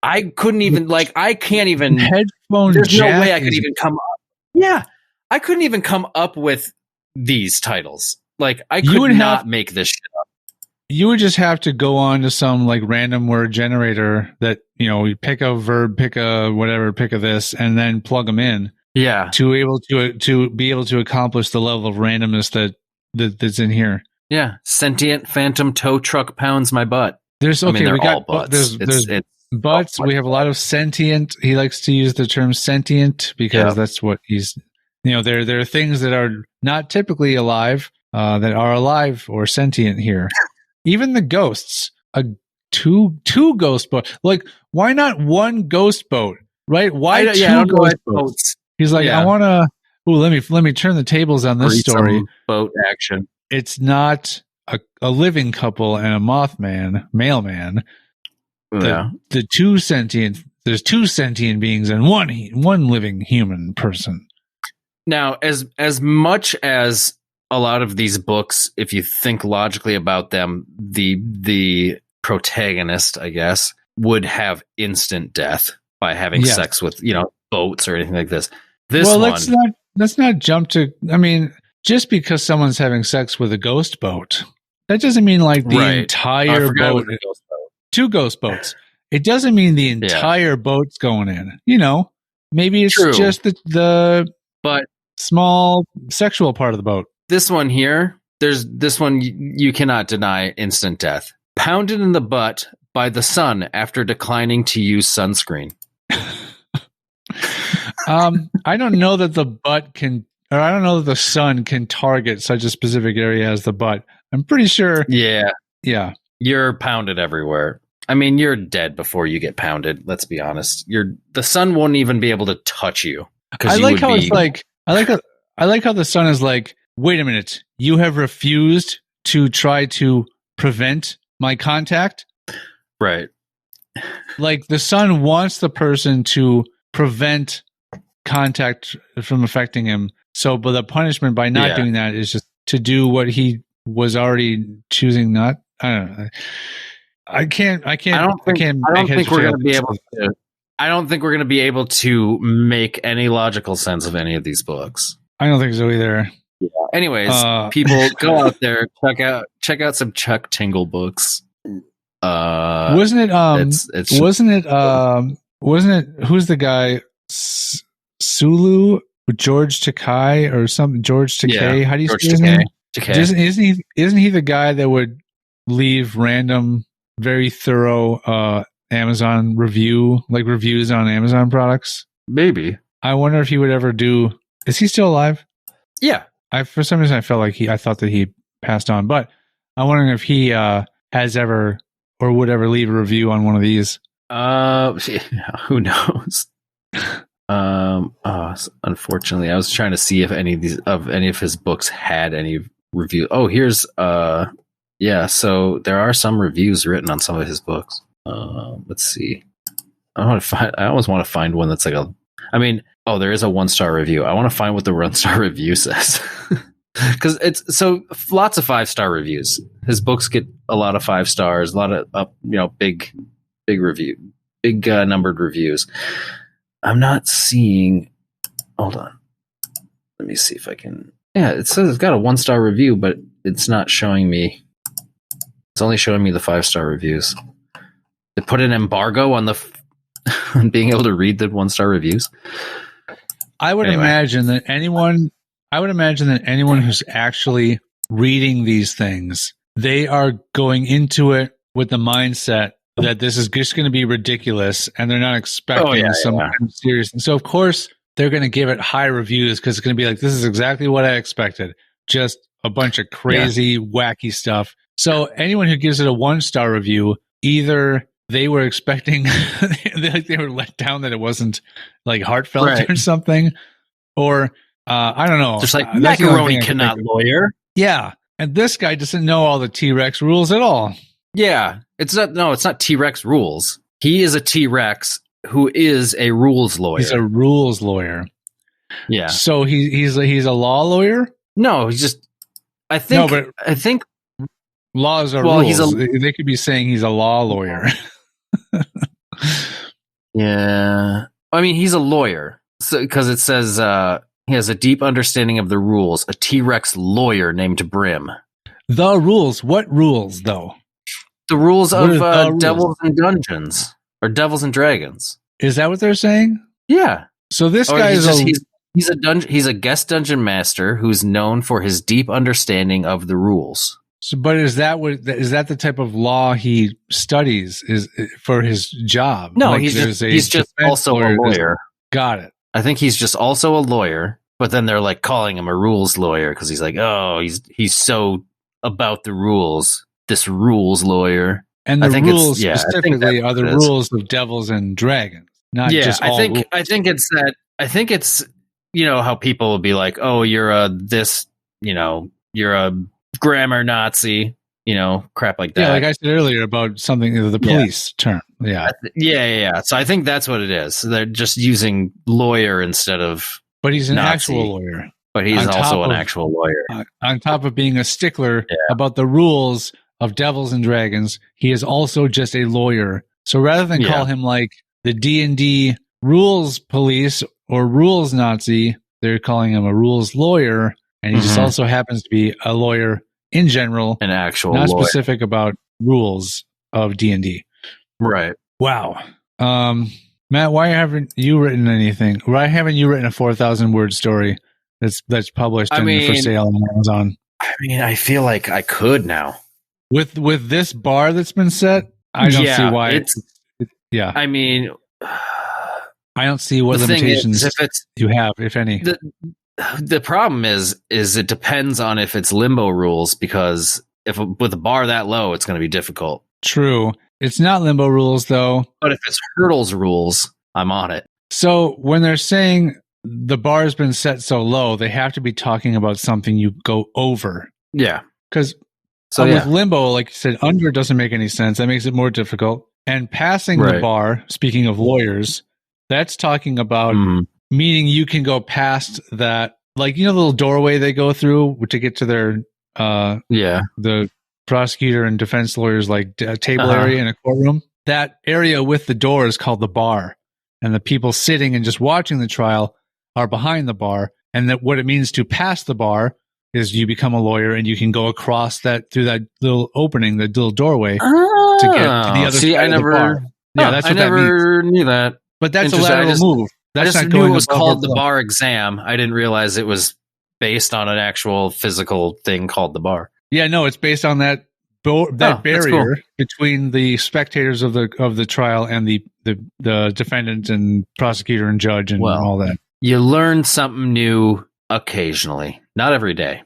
I couldn't even I can't even headphone there's jack. No way I could even come up. Yeah. I couldn't even come up with these titles. Like I could not make this shit up. You would just have to go on to some like random word generator that, you pick a verb, pick a whatever, pick a this, and then plug them in. Yeah. To be able to accomplish the level of randomness that's in here. Yeah. Sentient phantom tow truck pounds my butt. We got butts. There's butts. We have a lot of sentient. He likes to use the term sentient because that's what he's. There are things that are not typically alive that are alive or sentient here. Even the ghosts, two ghost boats. Like, why not one ghost boat? Right? Why two ghost boats? He's like, I want to. Oh, let me turn the tables on this story. Boat action. It's not a living couple and a mailman. The two sentient. There's two sentient beings and one living human person. Now, as much as a lot of these books, if you think logically about them, the protagonist, I guess, would have instant death by having sex with, boats or anything like this. Let's not jump to. I mean, just because someone's having sex with a ghost boat, that doesn't mean like the entire boat. Two ghost boats. It doesn't mean the entire boat's going in. Maybe it's just the small sexual part of the boat. This one here, you cannot deny instant death. Pounded in the butt by the sun after declining to use sunscreen. I don't know that the butt can, or I don't know that the sun can target such a specific area as the butt. I'm pretty sure. Yeah. Yeah. You're pounded everywhere. I mean, you're dead before you get pounded. Let's be honest. The sun won't even be able to touch you. I like how the sun is like, wait a minute, you have refused to try to prevent my contact? Right. Like the sun wants the person to prevent contact from affecting him. So, but the punishment by not doing that is just to do what he was already choosing not. I don't know. I don't think we're going to be able to make any logical sense of any of these books. I don't think so either. Yeah. Anyways, people go out there, check out some Chuck Tingle books. Wasn't it who's the guy? Sulu, George Takei or something? George Takei? How do you say his name? Isn't he the guy that would leave random, very thorough Amazon reviews on Amazon products? Maybe. I wonder if he would ever do. Is he still alive? Yeah. For some reason, I thought that he passed on, but I'm wondering if he has ever or would ever leave a review on one of these. Who knows? Unfortunately, I was trying to see if any of his books had any review. Oh, here's so there are some reviews written on some of his books. Let's see. I always want to find one that's like there is a 1-star review. I want to find what the 1-star review says. Because it's so lots of 5-star reviews. His books get a lot of 5 stars, a lot of big numbered reviews. I'm not seeing. Hold on, let me see if I can. Yeah, it says it's got a 1-star review, but it's not showing me. It's only showing me the 5-star reviews. They put an embargo on on being able to read the 1-star reviews. I would imagine that anyone who's actually reading these things, they are going into it with the mindset that this is just going to be ridiculous, and they're not expecting some serious. So of course they're going to give it high reviews because it's going to be like, this is exactly what I expected. Just a bunch of crazy, wacky stuff. So anyone who gives it a 1-star review, either they were expecting, they were let down that it wasn't like heartfelt or something, or I don't know. Just like macaroni cannot lawyer. Yeah. And this guy doesn't know all the T-Rex rules at all. Yeah. It's not T-Rex rules. He is a T-Rex who is a rules lawyer. He's a rules lawyer. Yeah. So he's a law lawyer? No, he's just I think laws are rules. They could be saying he's a law lawyer. Yeah. I mean, he's a lawyer. So because it says he has a deep understanding of the rules, a T-Rex lawyer named Brim. The rules. What rules, though? The rules of Devils and Dungeons or Devils and Dragons. Is that what they're saying? Yeah. So this guy he's a guest dungeon master who's known for his deep understanding of the rules. So, but is that the type of law he studies is for his job? No, like he's just also a lawyer. Got it. I think he's just also a lawyer, but then they're like calling him a rules lawyer because he's like, oh, he's so about the rules. This rules lawyer. And the rules specifically are the rules of Devils and Dragons, not just all rules. I think it's that. I think it's how people will be like, oh, you're a grammar Nazi, crap like that. Yeah, like I said earlier about something, the police term. Yeah. Yeah. So I think that's what it is. They're just using lawyer instead of. But he's an Nazi, actual lawyer. But he's also an actual lawyer. On top of being a stickler about the rules of Devils and Dragons, he is also just a lawyer. So rather than call him like the D&D rules police or rules Nazi, they're calling him a rules lawyer. And he just also happens to be a lawyer in general, an actual not lawyer. Specific about rules of D&D. Right. Wow. Matt, why haven't you written anything? Why haven't you written a 4,000 word story that's published and for sale on Amazon? I mean, I feel like I could now. With this bar that's been set, I don't see why. I mean, I don't see what limitations you have, if any. The problem is it depends on if it's limbo rules, because with a bar that low, it's going to be difficult. True. It's not limbo rules, though. But if it's hurdles rules, I'm on it. So when they're saying the bar's been set so low, they have to be talking about something you go over. Yeah. Because with limbo, like you said, under doesn't make any sense. That makes it more difficult. And passing the bar, speaking of lawyers, that's talking about meaning you can go past that, like, the little doorway they go through to get to their the prosecutor and defense lawyers like table area in a courtroom. That area with the door is called the bar, and the people sitting and just watching the trial are behind the bar. And that what it means to pass the bar is you become a lawyer and you can go across that through that little opening, the little doorway to get to the other side of the bar. Yeah, that's what that means. I never knew that. But that's a lateral move. That's I just knew it was called the bar exam. I didn't realize it was based on an actual physical thing called the bar. Yeah, no, it's based on that barrier between the spectators of the trial and the defendant and prosecutor and judge and all that. You learn something new occasionally, not every day.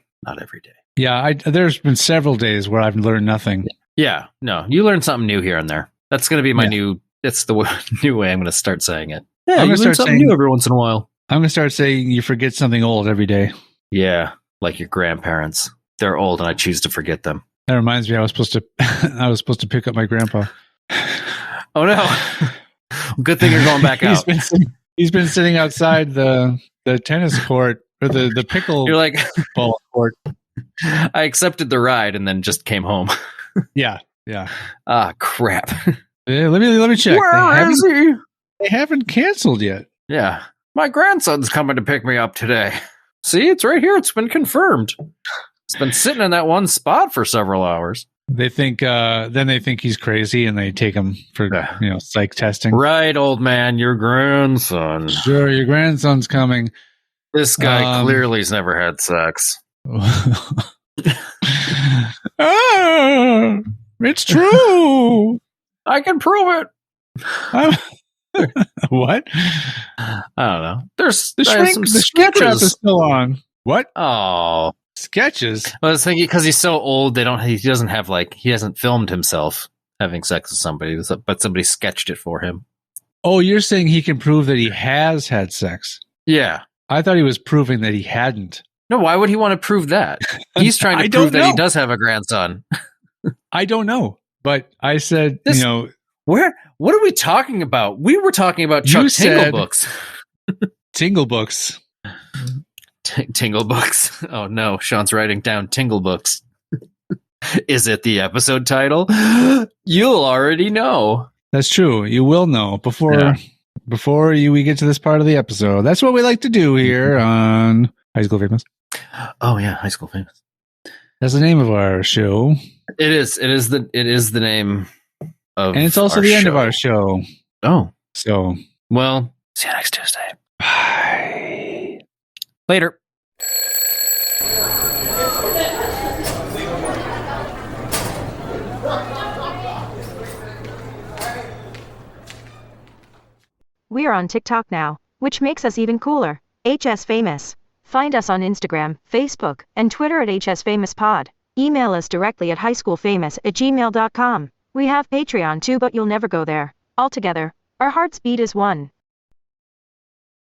Yeah, there's been several days where I've learned nothing. Yeah, no, you learn something new here and there. That's going to be my new. It's the new way I'm going to start saying it. Yeah, I'm you learn something new every once in a while. I'm going to start saying you forget something old every day. Yeah, like your grandparents. They're old, and I choose to forget them. That reminds me, I was supposed to pick up my grandpa. Oh no! Good thing you're going back out. He's been sitting outside the tennis court or the pickle You're like, ball court. I accepted the ride and then just came home. Yeah. Ah, crap. Let me check. Where is he? They haven't canceled yet. Yeah. My grandson's coming to pick me up today. See, it's right here. It's been confirmed. It's been sitting in that one spot for several hours. They think then they think he's crazy and they take him for psych testing. Right, old man, your grandson. Sure, your grandson's coming. This guy clearly has never had sex. It's true. I can prove it. What? I don't know. There's the shrink wrap is still on. What? Oh, sketches. I was thinking because he's so old, he hasn't filmed himself having sex with somebody, but somebody sketched it for him. Oh, you're saying he can prove that he has had sex? Yeah. I thought he was proving that he hadn't. No, why would he want to prove that? He's trying to prove that he does have a grandson. I don't know, but I said, what are we talking about? We were talking about Chuck Tingle books. Tingle books. Tingle books. Oh no, Sean's writing down Tingle books. Is it the episode title? You'll already know. That's true. You will know before we get to this part of the episode. That's what we like to do here on High School Famous. Oh yeah, High School Famous. That's the name of our show. It is the name of, and it's also the end of our show. Oh, so well, see you next Tuesday. Bye. Later. We are on TikTok now, which makes us even cooler. HS Famous. Find us on Instagram, Facebook, and Twitter at HSFamousPod. Email us directly at highschoolfamous@gmail.com. We have Patreon too, but you'll never go there. Altogether, our hearts beat as one.